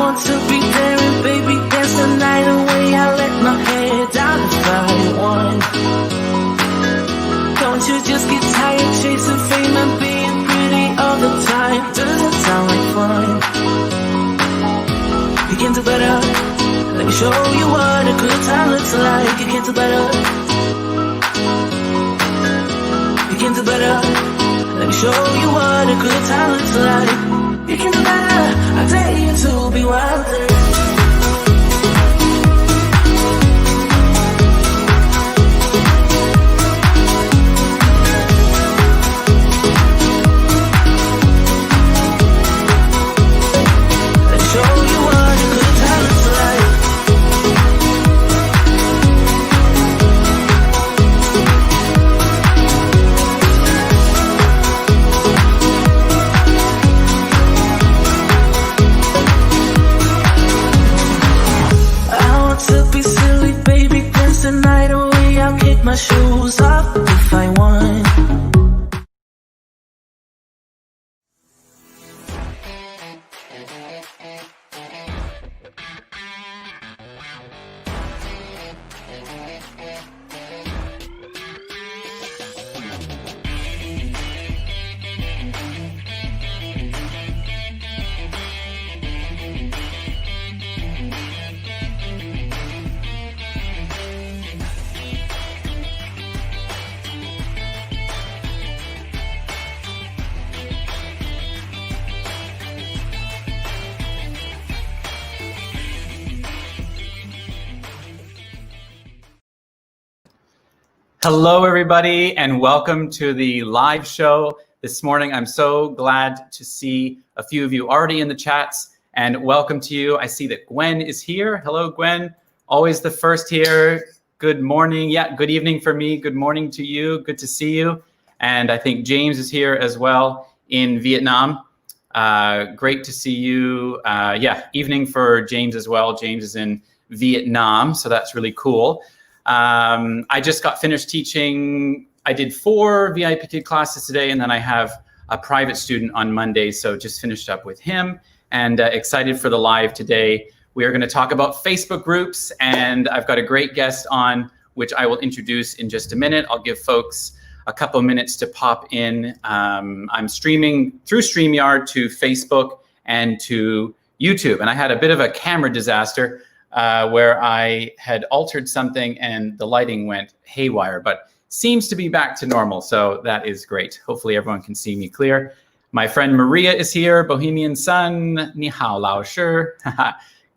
want to be there and baby dance the night away. I let my head down if I want. Don't you just get tired chasing fame and being pretty all the time? Doesn't sound like fun. You can do better. Let me show you what a good time looks like. You can do better. You can do better. Let me show you what a good time looks like. You can do better. I dare you to be wilder. My shoes off if I want. Hello, everybody, and welcome to the live show this morning. I'm so glad to see a few of you already in the chats, and welcome to you. I see that Gwen is here. Hello, Gwen. Always the first here. Good morning. Yeah, good evening for me. Good morning to you. Good to see you. And I think James is here as well in Vietnam. Great to see you. Yeah, evening for James as well. James is in Vietnam, so that's really cool. I just got finished teaching. I did 4 VIP Kid classes today, and then I have a private student on Monday, so just finished up with him, and excited for the live today. We are going to talk about Facebook groups, and I've got a great guest on, which I will introduce in just a minute. I'll give folks a couple minutes to pop in. I'm streaming through StreamYard to Facebook and to YouTube, and I had a bit of a camera disaster where I had altered something and the lighting went haywire, but seems to be back to normal, so that is great. Hopefully everyone can see me clear. My friend Maria is here, Bohemian Sun. Ni hao, Lao Shi.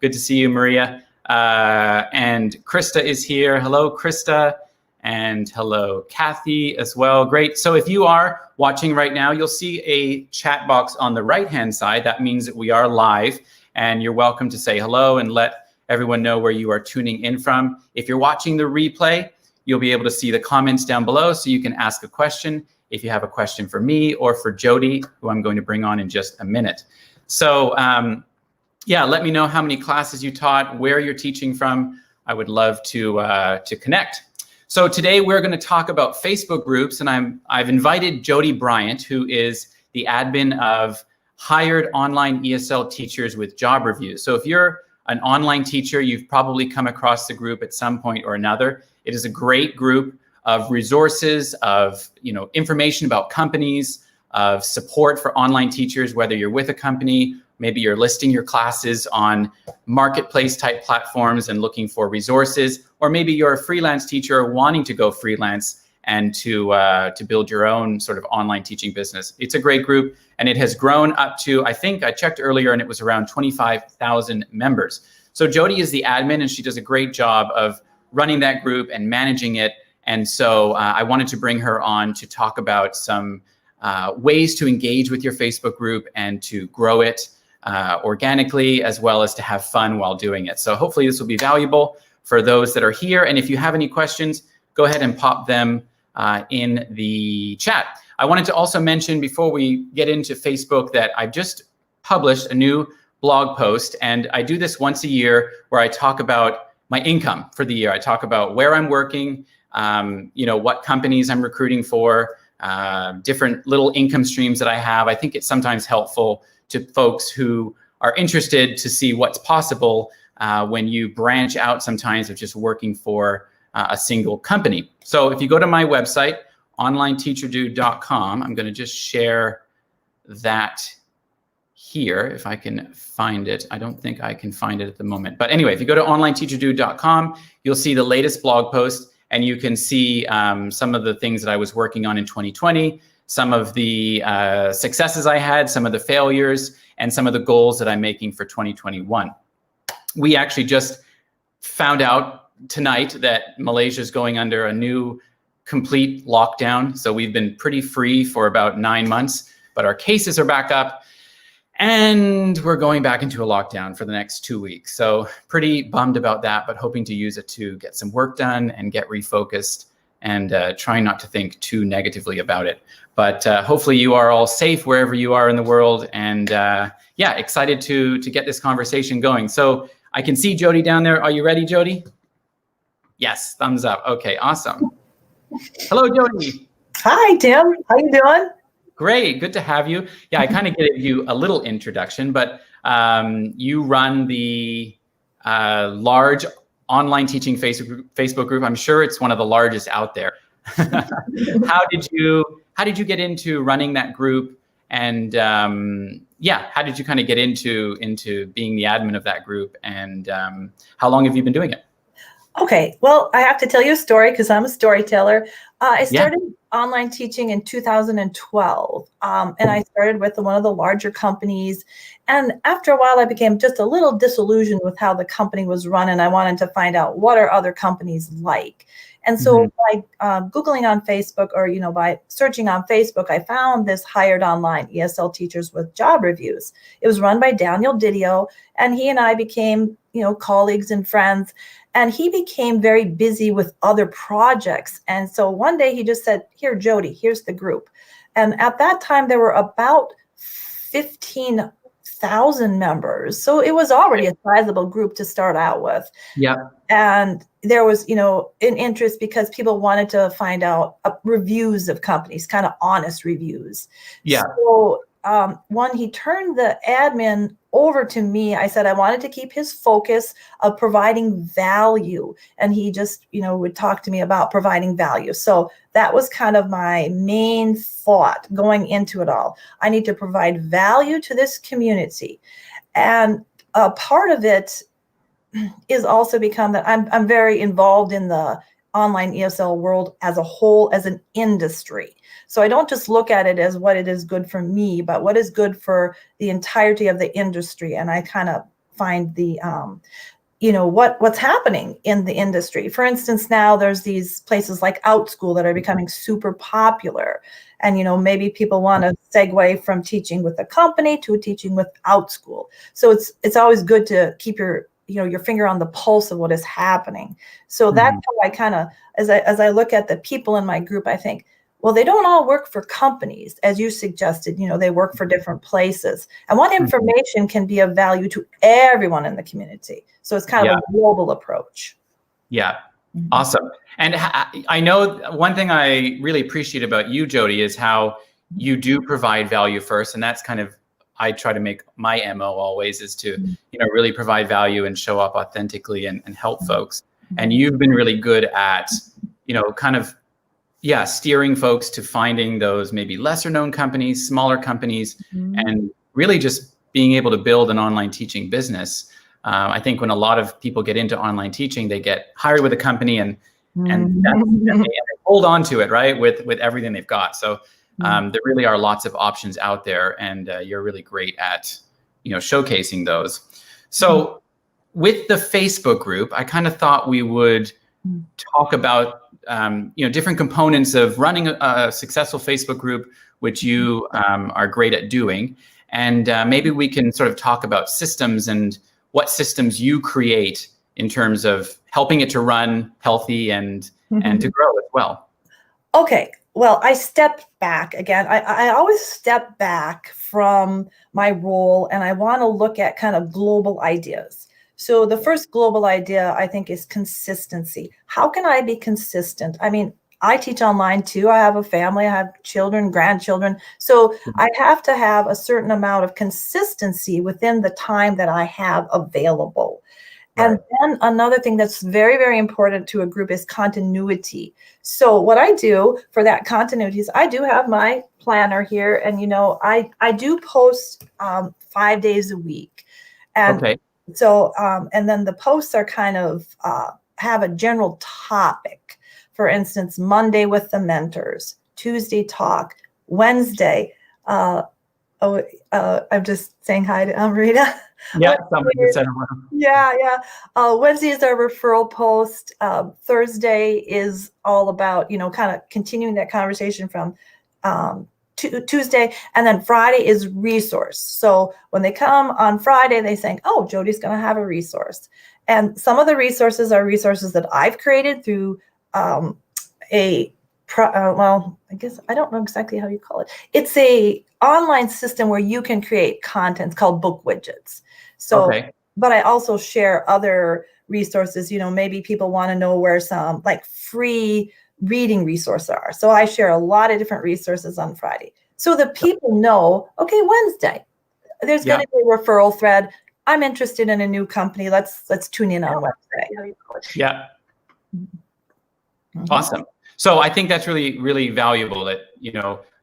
Good to see you, Maria. And Krista is here. Hello, Krista. And hello, Kathy as well. Great. So if you are watching right now, you'll see a chat box on the right-hand side. That means that we are live, and you're welcome to say hello and let everyone know where you are tuning in from. If you're watching the replay, you'll be able to see the comments down below, so you can ask a question if you have a question for me or for Jody, who I'm going to bring on in just a minute. So yeah, let me know how many classes you taught, where you're teaching from. I would love to connect. So today we're going to talk about Facebook groups, and I've invited Jody Bryant, who is the admin of Hired Online ESL Teachers with Job Reviews. So if you're an online teacher, you've probably come across the group at some point or another. It is a great group of resources, of information about companies, of support for online teachers, whether you're with a company, maybe you're listing your classes on marketplace type platforms and looking for resources, or maybe you're a freelance teacher wanting to go freelance and to build your own sort of online teaching business. It's a great group, and it has grown up to, I think I checked earlier, and it was around 25,000 members. So Jody is the admin, and she does a great job of running that group and managing it. And so I wanted to bring her on to talk about some ways to engage with your Facebook group and to grow it organically, as well as to have fun while doing it. So hopefully this will be valuable for those that are here. And if you have any questions, go ahead and pop them in the chat. I wanted to also mention before we get into Facebook that I've just published a new blog post, and I do this once a year where I talk about my income for the year. I talk about where I'm working, what companies I'm recruiting for, different little income streams that I have. I think it's sometimes helpful to folks who are interested to see what's possible when you branch out sometimes of just working for a single company. So if you go to my website, onlineteacherdude.com, I'm going to just share that here if I can find it. I don't think I can find it at the moment. But anyway, if you go to onlineteacherdude.com, you'll see the latest blog post, and you can see some of the things that I was working on in 2020, some of the successes I had, some of the failures, and some of the goals that I'm making for 2021. We actually just found out tonight that Malaysia is going under a new complete lockdown. So we've been pretty free for about 9 months, but our cases are back up and we're going back into a lockdown for the next 2 weeks. So pretty bummed about that, but hoping to use it to get some work done and get refocused and trying not to think too negatively about it. But hopefully you are all safe wherever you are in the world. And yeah, excited to get this conversation going. So I can see Jody down there. Are you ready, Jody? Yes, thumbs up. Okay, awesome. Hello, Jody. Hi, Tim. How you doing? Great, good to have you. Yeah, I kind of gave you a little introduction, but you run the large online teaching Facebook group. I'm sure it's one of the largest out there. How did you get into running that group? And yeah, how did you kind of get into being the admin of that group? And how long have you been doing it? Okay, well, I have to tell you a story because I'm a storyteller. I started online teaching in 2012, and I started with one of the larger companies. And after a while, I became just a little disillusioned with how the company was run, and I wanted to find out what are other companies like. And so by Googling on Facebook, or by searching on Facebook, I found this hired online ESL teachers with job reviews. It was run by Daniel Didio, and he and I became colleagues and friends. And he became very busy with other projects. And so one day he just said, "Here, Jody, here's the group." And at that time, there were about 15,000 members. So it was already a sizable group to start out with. Yeah. And there was, an interest because people wanted to find out reviews of companies, kind of honest reviews. Yeah. So when he turned the admin over to me, I said I wanted to keep his focus of providing value. And he just, would talk to me about providing value. So that was kind of my main thought going into it all. I need to provide value to this community. And a part of it is also become that I'm very involved in the online ESL world as a whole, as an industry. So I don't just look at it as what it is good for me, but what is good for the entirety of the industry. And I kind of find the, what's happening in the industry. For instance, now there's these places like OutSchool that are becoming super popular. And, maybe people want to segue from teaching with a company to teaching with OutSchool. So it's always good to keep your finger on the pulse of what is happening. So that's how I kind of, as I look at the people in my group, I think, well, they don't all work for companies, as you suggested, they work for different places. And what information can be of value to everyone in the community. So it's kind of a global approach. Yeah, awesome. And I know one thing I really appreciate about you, Jody, is how you do provide value first. And that's kind of, I try to make my MO always is to, really provide value and show up authentically and help folks. And you've been really good at, kind of, steering folks to finding those maybe lesser known companies, smaller companies, and really just being able to build an online teaching business. I think when a lot of people get into online teaching, they get hired with a company and they hold on to it, right, with everything they've got. So there really are lots of options out there, and you're really great at, showcasing those. So with the Facebook group, I kind of thought we would talk about, different components of running a successful Facebook group, which you are great at doing. And maybe we can sort of talk about systems and what systems you create in terms of helping it to run healthy and to grow as well. Okay. Well, I stepped back again. I always step back from my role, and I want to look at kind of global ideas. So the first global idea, I think, is consistency. How can I be consistent? I mean, I teach online too. I have a family, I have children, grandchildren. So I have to have a certain amount of consistency within the time that I have available. And then another thing that's very, very important to a group is continuity. So what I do for that continuity is I do have my planner here, and I do post 5 days a week. And so and then the posts are kind of have a general topic. For instance, Monday with the mentors, Tuesday talk, Wednesday. I'm just saying hi to Amrita. Yeah, Wednesday is our referral post. Thursday is all about, kind of continuing that conversation from Tuesday. And then Friday is resource. So when they come on Friday, they say, oh, Jody's going to have a resource. And some of the resources are resources that I've created through well, I guess I don't know exactly how you call it. It's a online system where you can create content called book widgets. So, but I also share other resources. Maybe people want to know where some like free reading resources are. So I share a lot of different resources on Friday. So the people know, okay, Wednesday, there's going to be a referral thread. I'm interested in a new company. Let's tune in on Wednesday. Yeah. Awesome. So I think that's really, really valuable that,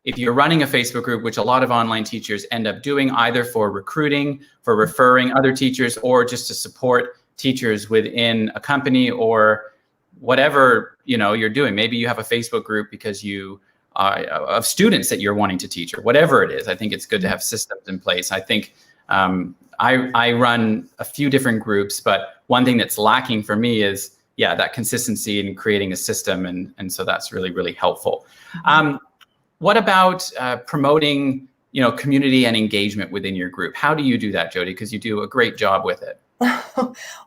if you're running a Facebook group, which a lot of online teachers end up doing either for recruiting, for referring other teachers, or just to support teachers within a company or whatever, you're doing. Maybe you have a Facebook group because you of students that you're wanting to teach or whatever it is. I think it's good to have systems in place. I think I run a few different groups, but one thing that's lacking for me is that consistency in creating a system. And so that's really, really helpful. What about promoting, community and engagement within your group? How do you do that, Jody? Because you do a great job with it.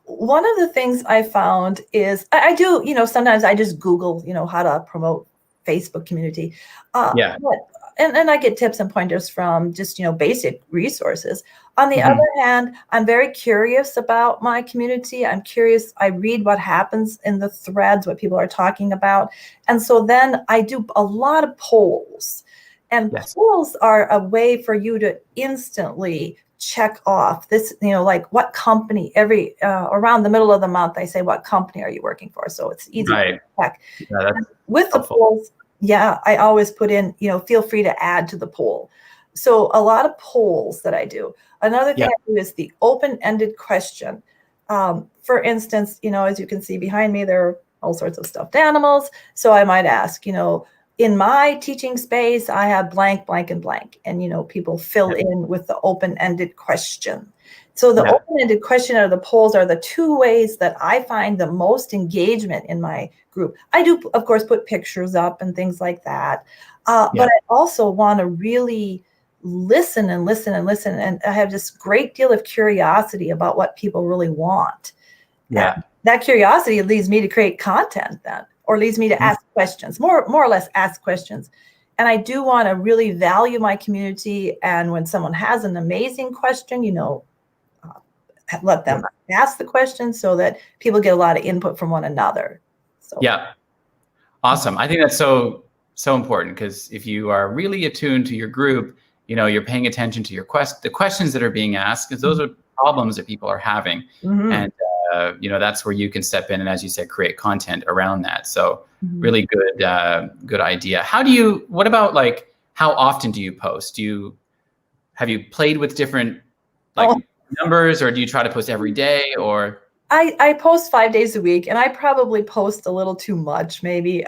One of the things I found is I do, sometimes I just Google, how to promote Facebook community. And I get tips and pointers from just, basic resources. On the other hand, I'm very curious about my community. I'm curious. I read what happens in the threads, what people are talking about. And so then I do a lot of polls. And polls are a way for you to instantly check off this, like what company around the middle of the month, I say, what company are you working for? So it's easy to check. With the polls, I always put in, feel free to add to the poll. So a lot of polls that I do. Another thing I do is the open-ended question. For instance, as you can see behind me, there are all sorts of stuffed animals. So I might ask, in my teaching space, I have blank, blank, and blank. And, people fill in with the open-ended question. So the open-ended question or the polls are the two ways that I find the most engagement in my group. I do, of course, put pictures up and things like that. But I also want to really listen and listen and listen. And I have this great deal of curiosity about what people really want. And that curiosity leads me to create content then, or leads me to ask questions, more or less ask questions. And I do want to really value my community. And when someone has an amazing question, let them ask the question so that people get a lot of input from one another. So. Awesome. I think that's so important, because if you are really attuned to your group, you're paying attention to the questions that are being asked, because those are problems that people are having. And, that's where you can step in and, as you said, create content around that. So really good idea. What about like, how often do you post? Have you played with different numbers, or do you try to post every day, or? I post 5 days a week, and I probably post a little too much. Maybe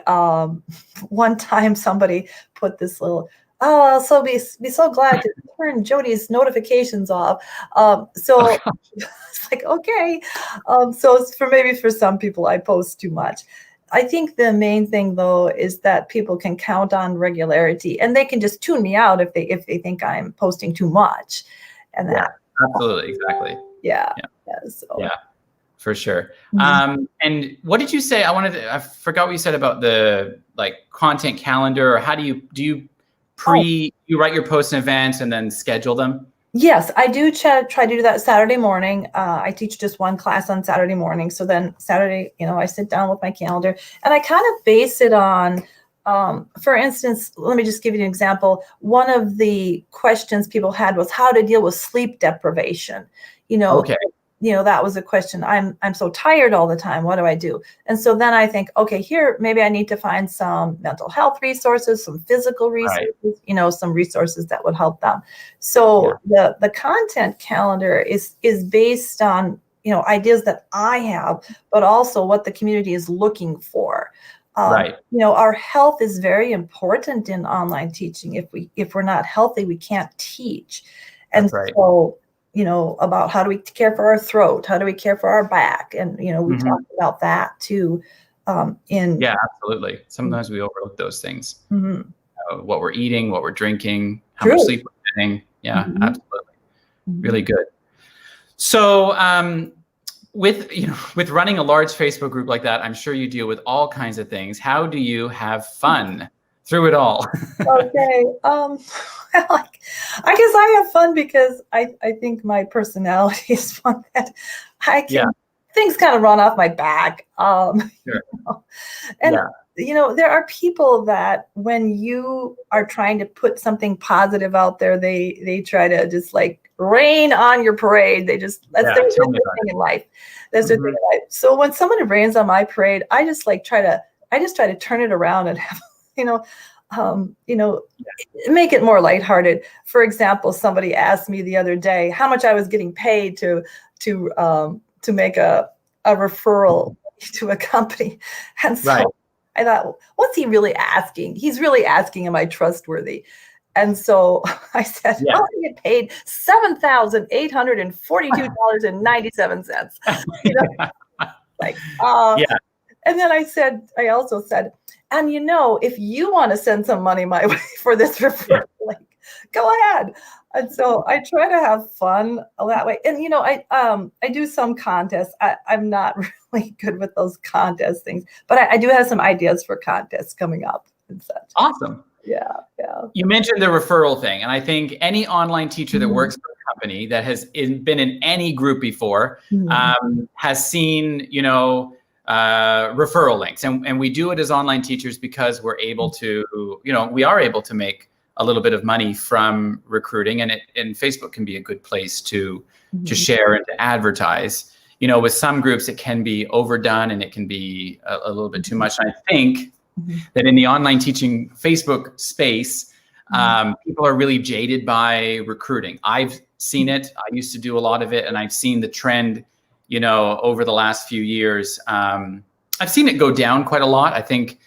one time somebody put this little, I'll be so glad to turn Jody's notifications off. So it's like, okay. So it's for some people, I post too much. I think the main thing though is that people can count on regularity, and they can just tune me out if they think I'm posting too much. And that. Absolutely, exactly. For sure. And what did you say? I forgot what you said about the content calendar, or how do you you write your posts in advance and then schedule them? Yes, I do try to do that Saturday morning. I teach just one class on Saturday morning. So then Saturday, I sit down with my calendar and I kind of base it on, for instance, let me just give you an example. One of the questions people had was how to deal with sleep deprivation. Okay. That was a question. I'm so tired all the time. What do I do? And so then I think, okay, here, maybe I need to find some mental health resources, some physical resources, some resources that would help them. So the content calendar is based on, ideas that I have, but also what the community is looking for. Our health is very important in online teaching. If we're not healthy, we can't teach. And so, about how do we care for our throat? How do we care for our back? And, we talk about that too. Yeah, absolutely. Sometimes we overlook those things. What we're eating, what we're drinking, how much sleep we're getting. Yeah, absolutely. Really good. So with running a large Facebook group like that, I'm sure you deal with all kinds of things. How do you have fun through it all? Okay. I guess I have fun because I think my personality is one that I can, things kind of run off my back. And, there are people that when you are trying to put something positive out there, they try to just like rain on your parade. That's their thing in life. That's their thing in life. So when someone rains on my parade, I just try to turn it around and have, make it more lighthearted. For example, somebody asked me the other day how much I was getting paid to make a referral to a company. And so I thought, what's he really asking? He's really asking, am I trustworthy? And so I said, I get paid $7,842.97. And then I also said, and if you want to send some money my way for this referral, go ahead. And so I try to have fun that way. And I do some contests. I'm not really good with those contest things, but I do have some ideas for contests coming up and such. Awesome. Yeah. You mentioned the referral thing, and I think any online teacher that works for a company that has been in any group before has seen, referral links, and we do it as online teachers because we're able to, we are able to make a little bit of money from recruiting, and Facebook can be a good place to share and to advertise. With some groups it can be overdone and it can be a little bit too much. And I think that in the online teaching Facebook space, people are really jaded by recruiting. I've seen it. I used to do a lot of it, and I've seen the trend, over the last few years. I've seen it go down quite a lot. I think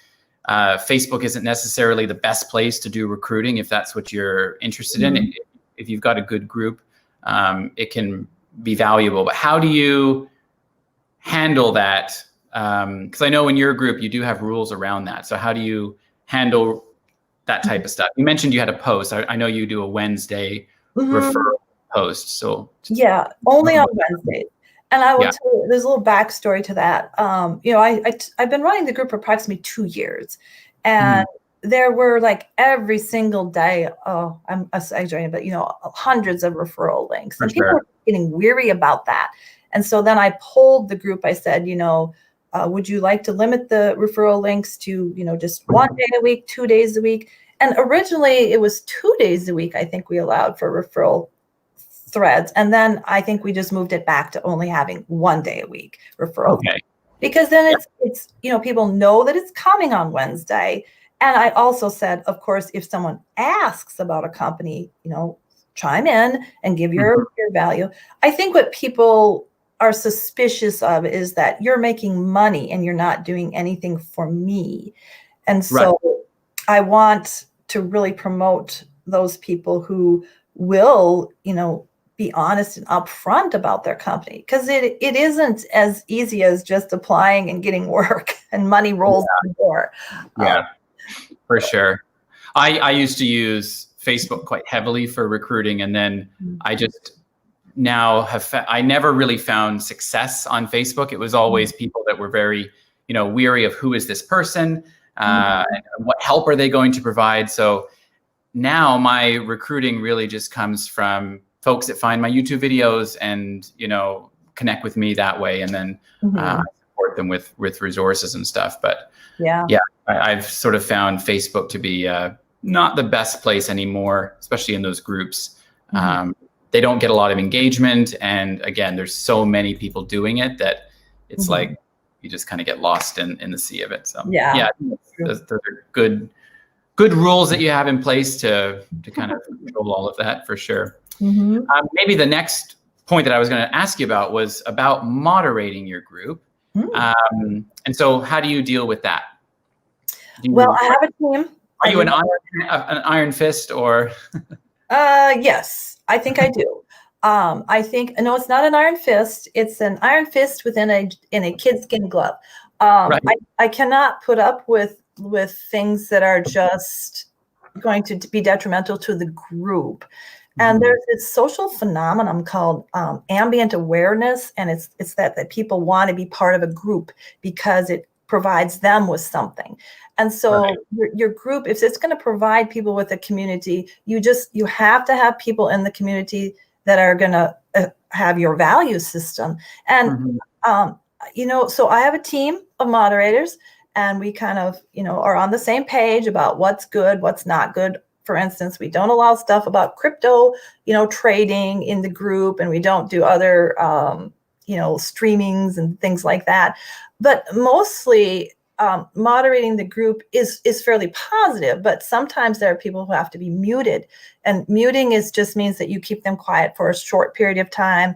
Facebook isn't necessarily the best place to do recruiting if that's what you're interested in. If you've got a good group, it can be valuable. But how do you handle that? Because I know in your group you do have rules around that. So how do you handle that type of stuff? You mentioned you had a post. I know you do a Wednesday referral post. So only on Wednesdays. And I will tell you, there's a little backstory to that. I've been running the group for approximately 2 years, and there were every single day, I'm exaggerating, but hundreds of referral links, and people were getting weary about that. And so then I polled the group. I said, would you like to limit the referral links to, just 1 day a week, 2 days a week? And originally it was 2 days a week, I think we allowed for referral threads. And then I think we just moved it back to only having 1 day a week referral. Because then it's people know that it's coming on Wednesday. And I also said, of course, if someone asks about a company, chime in and give your value. I think what people are suspicious of is that you're making money and you're not doing anything for me. And so I want to really promote those people who will, be honest and upfront about their company, because it isn't as easy as just applying and getting work and money rolls in the door. For sure. I used to use Facebook quite heavily for recruiting, and then I just now I never really found success on Facebook. It was always people that were very, weary of who is this person, what help are they going to provide. So now my recruiting really just comes from folks that find my YouTube videos and, you know, connect with me that way. And then I support them with resources and stuff. But yeah, I've sort of found Facebook to be not the best place anymore, especially in those groups. They don't get a lot of engagement. And again, there's so many people doing it that it's like you just kind of get lost in the sea of it. So yeah, those are good rules that you have in place to kind of control all of that, for sure. Maybe the next point that I was going to ask you about was about moderating your group. And so how do you deal with that? Well, I have a team. Are you an iron fist or? Yes, I think I do. I think, no, it's not an iron fist. It's an iron fist within a kid skin glove. I cannot put up with things that are just going to be detrimental to the group. And there's this social phenomenon called ambient awareness, and it's that people want to be part of a group because it provides them with something. And so your group, if it's going to provide people with a community, you have to have people in the community that are going to have your value system. And you know, so I have a team of moderators, and we kind of, you know, are on the same page about what's good, what's not good. For instance, we don't allow stuff about crypto, you know, trading in the group, and we don't do other, you know, streamings and things like that. But mostly moderating the group is fairly positive, but sometimes there are people who have to be muted. And muting just means that you keep them quiet for a short period of time,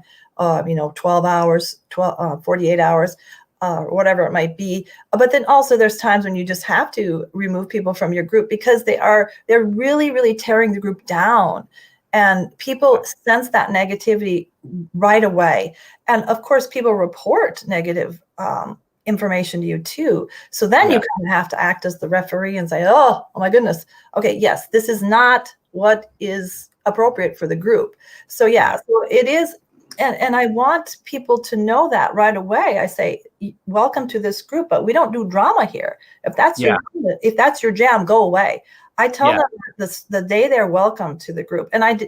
you know, 12 hours, 48 hours. Or whatever it might be. But then also there's times when you just have to remove people from your group because they're really, really tearing the group down. And people sense that negativity right away. And of course, people report negative information to you too. So then you kind of have to act as the referee and say, oh my goodness. Okay, yes, this is not what is appropriate for the group. So yeah, so it is. And I want people to know that right away. I say, welcome to this group, but we don't do drama here. If that's if that's your jam, go away. I tell them the day they're welcome to the group. And I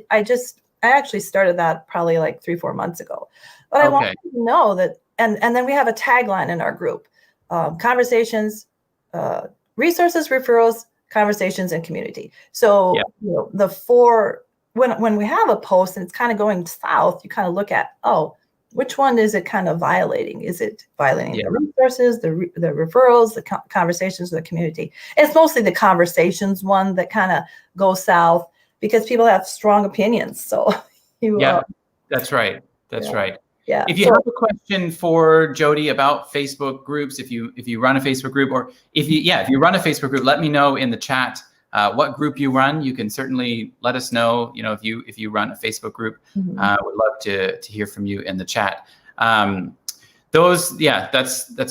actually started that probably like 3-4 months ago. But I want them to know that, and then we have a tagline in our group, conversations, resources, referrals, conversations, and community. So you know, the four. When we have a post and it's kind of going south, you kind of look at, oh, which one is it kind of violating? Is it violating the resources, the referrals, the conversations with the community? It's mostly the conversations one that kind of goes south because people have strong opinions. So that's right. That's right. Yeah. If you have a question for Jody about Facebook groups, if you run a Facebook group, or if you run a Facebook group, let me know in the chat. What group you run. You can certainly let us know, you know, if you run a Facebook group. Would love to hear from you in the chat. That's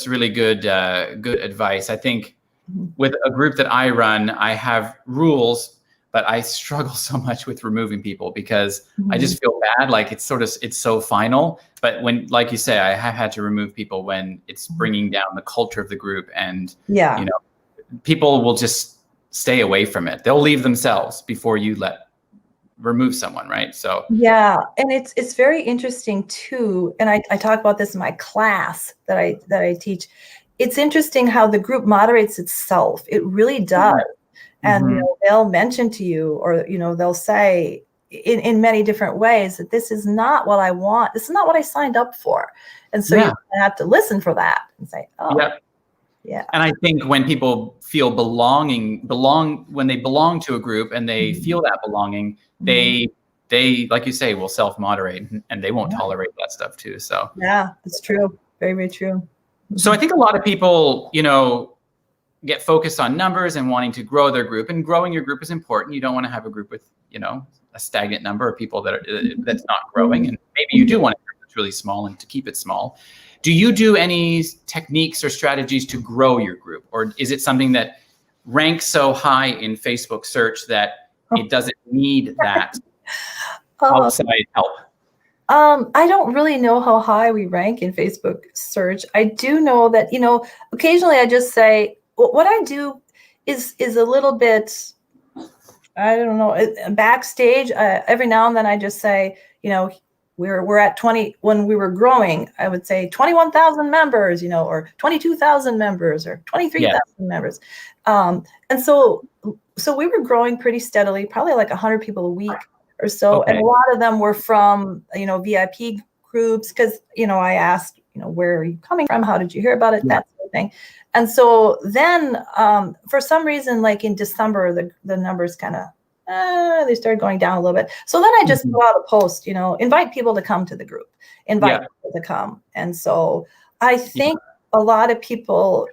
really good advice. I think with a group that I run, I have rules, but I struggle so much with removing people because I just feel bad. Like it's so final. But when, like you say, I have had to remove people when it's bringing down the culture of the group, and you know, people will just stay away from it. They'll leave themselves before you remove someone, right? So yeah, and it's very interesting too. And I talk about this in my class that I teach. It's interesting how the group moderates itself. It really does. And you know, they'll mention to you, or you know, they'll say in many different ways that this is not what I want. This is not what I signed up for. And so you have to listen for that and say, oh. Yeah. And I think when people feel when they belong to a group and they feel that belonging, they, like you say, will self-moderate and they won't tolerate that stuff too. So yeah, it's true. Very, very true. So I think a lot of people, you know, get focused on numbers and wanting to grow their group, and growing your group is important. You don't want to have a group with, you know, a stagnant number of people that's not growing. And maybe you do want a group that's really small and to keep it small. Do you do any techniques or strategies to grow your group? Or is it something that ranks so high in Facebook search that it doesn't need that outside help? I don't really know how high we rank in Facebook search. I do know that, you know, occasionally I just say, what I do is a little bit, I don't know, backstage. Every now and then I just say, we're at 20, when we were growing, I would say 21,000 members, or 22,000 members or 23,000 members. And so we were growing pretty steadily, probably like 100 people a week or so. Okay. And a lot of them were from, VIP groups. Cause I asked, where are you coming from? How did you hear about it? That sort of thing. And so then for some reason, like in December, the numbers kind of, they started going down a little bit. So then I just put out a post, invite people to come to the group, invite people to come. And so I think a lot of people,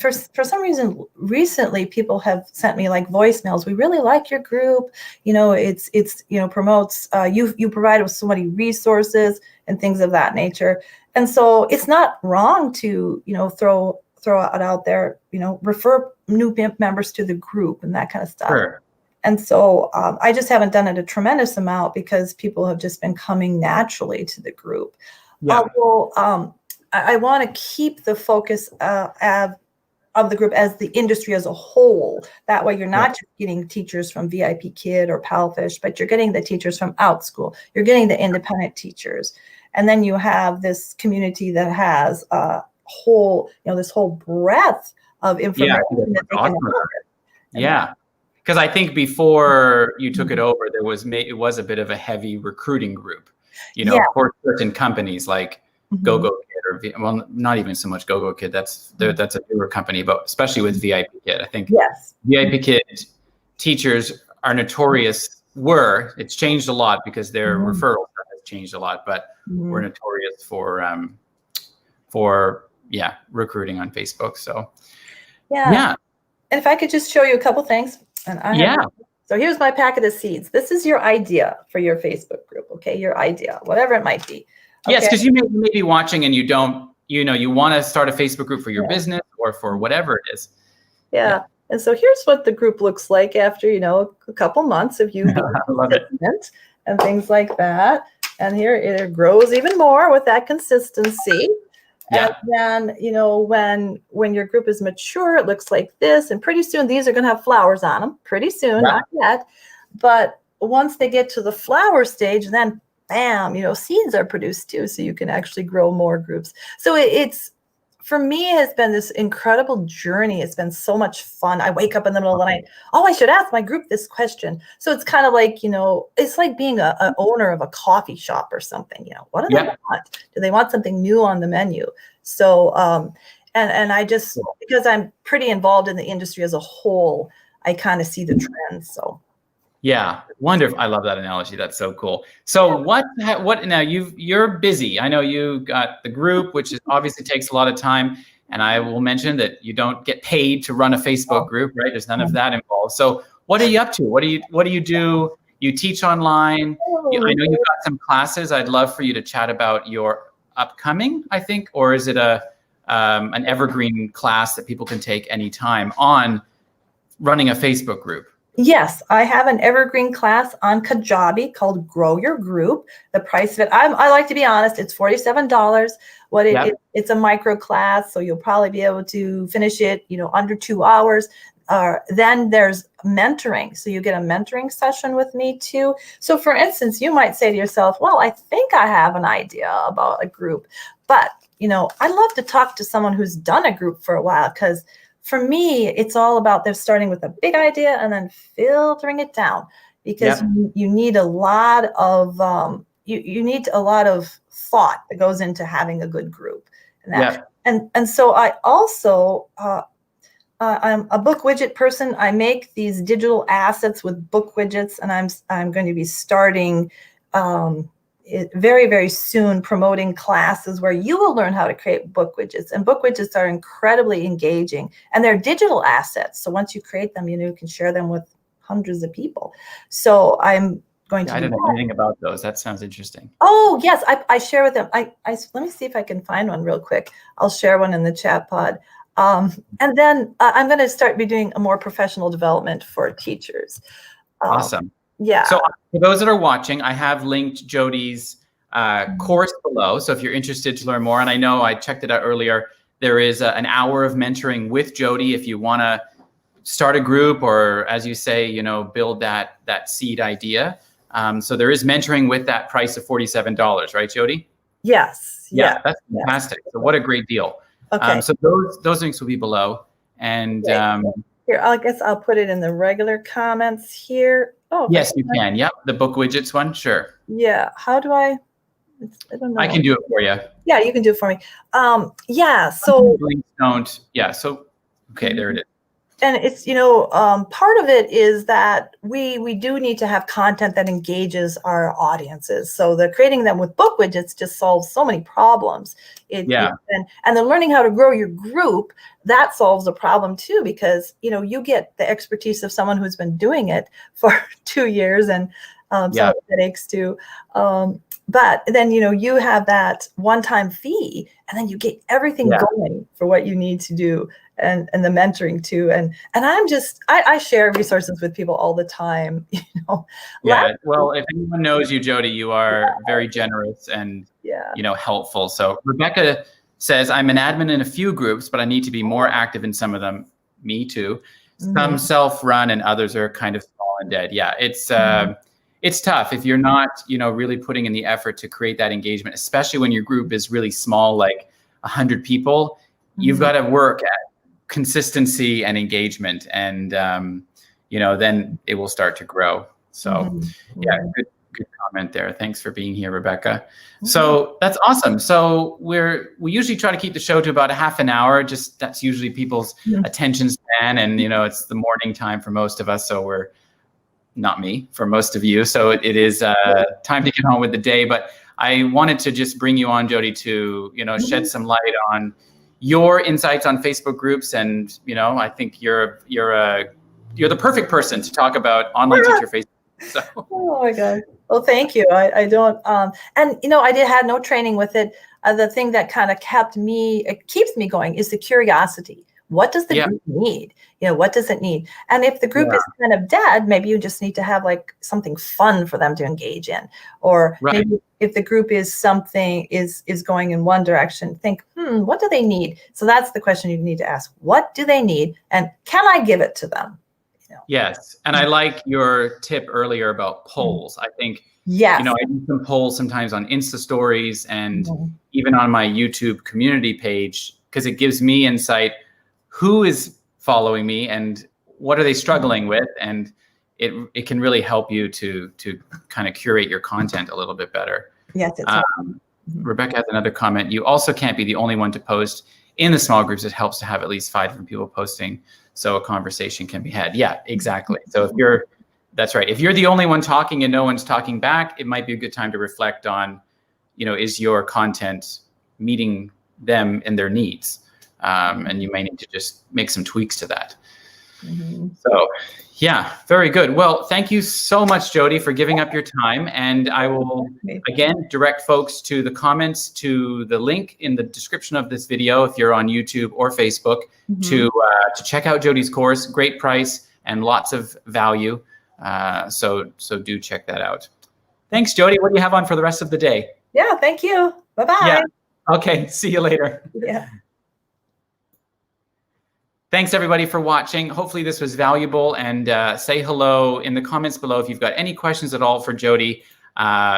for some reason, recently people have sent me like voicemails. We really like your group. It's promotes, you provide us so many resources and things of that nature. And so it's not wrong to, throw it out there, refer new members to the group and that kind of stuff. Sure. And so I just haven't done it a tremendous amount because people have just been coming naturally to the group. Yeah. I want to keep the focus of the group as the industry as a whole. That way you're not just getting teachers from VIP Kid or Palfish, but you're getting the teachers from OutSchool. You're getting the independent teachers. And then you have this community that has a whole, this whole breadth of information that they can look at. Yeah. Because I think before you took it over, it was a bit of a heavy recruiting group, for certain companies like GoGo Kid or not even so much GoGo Kid. That's a newer company, but especially with VIP Kid, I think VIP Kid teachers are notorious. It's changed a lot because their referral stuff has changed a lot, but we're notorious for recruiting on Facebook. So yeah. And if I could just show you a couple things. So here's my packet of seeds. This is your idea for your Facebook group. Okay. Your idea, whatever it might be. Okay? Yes. Because you may be watching and you don't, you want to start a Facebook group for your business or for whatever it is. Yeah. And so here's what the group looks like after, a couple months of you being consistent and things like that. And here it grows even more with that consistency. Yeah. And then, when your group is mature, it looks like this. And pretty soon, these are going to have flowers on them. Pretty soon, not yet. But once they get to the flower stage, then bam, seeds are produced too. So you can actually grow more groups. So it's, for me, it has been this incredible journey. It's been so much fun. I wake up in the middle of the night. Oh, I should ask my group this question. So it's kind of like, it's like being an owner of a coffee shop or something. What do they want? Do they want something new on the menu? So, and I just, because I'm pretty involved in the industry as a whole, I kind of see the trends. So. Yeah, wonderful. I love that analogy. That's so cool. So what now you're busy. I know you got the group, which obviously takes a lot of time. And I will mention that you don't get paid to run a Facebook group, right? There's none of that involved. So what are you up to? What do you do? You teach online. I know you've got some classes. I'd love for you to chat about your upcoming, I think, or is it an evergreen class that people can take anytime on running a Facebook group? Yes, I have an evergreen class on Kajabi called Grow Your Group. The price of it, I like to be honest, it's $47. It's a micro class, so you'll probably be able to finish it, under 2 hours. Then there's mentoring. So you get a mentoring session with me too. So for instance, you might say to yourself, well, I think I have an idea about a group, but I love to talk to someone who's done a group for a while, because for me, it's all about them starting with a big idea and then filtering it down, because you need a lot of you need a lot of thought that goes into having a good group. And so I also I'm a book widget person. I make these digital assets with book widgets, and I'm going to be starting very, very soon promoting classes where you will learn how to create book widgets. And book widgets are incredibly engaging, and they're digital assets. So once you create them, you can share them with hundreds of people. So I'm going to I don't know anything about those. That sounds interesting. Oh, yes. I share with them. Let me see if I can find one real quick. I'll share one in the chat pod. And then I'm going to start doing a more professional development for teachers. Awesome. Yeah. So for those that are watching, I have linked Jody's course below. So if you're interested to learn more, and I know I checked it out earlier, there is an hour of mentoring with Jody if you want to start a group, or as you say, build that seed idea. So there is mentoring with that price of $47, right, Jody? Yes. Yeah, that's fantastic. So what a great deal. Okay. So those links will be below. And here, I guess I'll put it in the regular comments here. Oh, yes, you can. Yep, the book widgets one, sure. Yeah. How do I don't know. I can do it for you. Yeah, you can do it for me. Yeah. So links don't. Yeah. So okay, there it is. And it's, part of it is that we do need to have content that engages our audiences. So the creating them with book widgets just solves so many problems. And then learning how to grow your group, that solves a problem too, because, you get the expertise of someone who's been doing it for 2 years and some headaches too. But then, you have that one-time fee, and then you get everything going for what you need to do, and the mentoring too. And I share resources with people all the time, Yeah. Well, if anyone knows you, Jody, you are very generous and, helpful. So Rebecca says, I'm an admin in a few groups, but I need to be more active in some of them. Me too. Some self-run and others are kind of small and dead. Yeah. It's tough if you're not, really putting in the effort to create that engagement, especially when your group is really small, like 100 people. You've got to work at consistency and engagement, and then it will start to grow. So good comment there. Thanks for being here, Rebecca. So that's awesome. So we usually try to keep the show to about a half an hour. Just that's usually people's attention span, and it's the morning time for most of us. So we're not me, for most of you. So it is time to get on with the day. But I wanted to just bring you on, Jody, to shed some light on your insights on Facebook groups, and I think you're the perfect person to talk about online teacher Facebook. So. Oh my God! Well, thank you. I don't, and I had no training with it. The thing that kind of keeps me going is the curiosity. What does the group need? What does it need? And if the group is kind of dead, maybe you just need to have like something fun for them to engage in. Or maybe if the group is going in one direction, think, what do they need? So that's the question you need to ask. What do they need? And can I give it to them? Yes. And I like your tip earlier about polls. I think, I do some polls sometimes on Insta stories and even on my YouTube community page, because it gives me insight. Who is following me and what are they struggling with? And it can really help you to kind of curate your content a little bit better. Yes. Rebecca has another comment. You also can't be the only one to post in the small groups. It helps to have at least 5 different people posting so a conversation can be had. Yeah, exactly. So that's right. If you're the only one talking and no one's talking back, it might be a good time to reflect on, is your content meeting them and their needs? And you may need to just make some tweaks to that. So, very good. Well, thank you so much, Jody, for giving up your time. And I will, again, direct folks to the comments to the link in the description of this video, if you're on YouTube or Facebook, to check out Jody's course. Great price and lots of value. So do check that out. Thanks, Jody. What do you have on for the rest of the day? Yeah, thank you. Bye-bye. Yeah. Okay, see you later. Yeah. Thanks, everybody, for watching. Hopefully this was valuable, and say hello in the comments below if you've got any questions at all for Jody.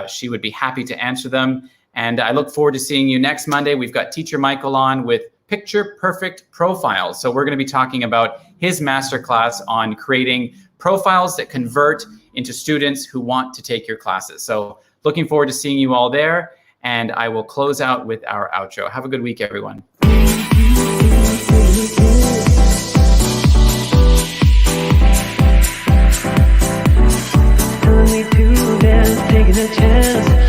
She would be happy to answer them. And I look forward to seeing you next Monday. We've got Teacher Michael on with Picture Perfect Profiles. So we're going to be talking about his masterclass on creating profiles that convert into students who want to take your classes. So looking forward to seeing you all there. And I will close out with our outro. Have a good week, everyone. Taking a chance.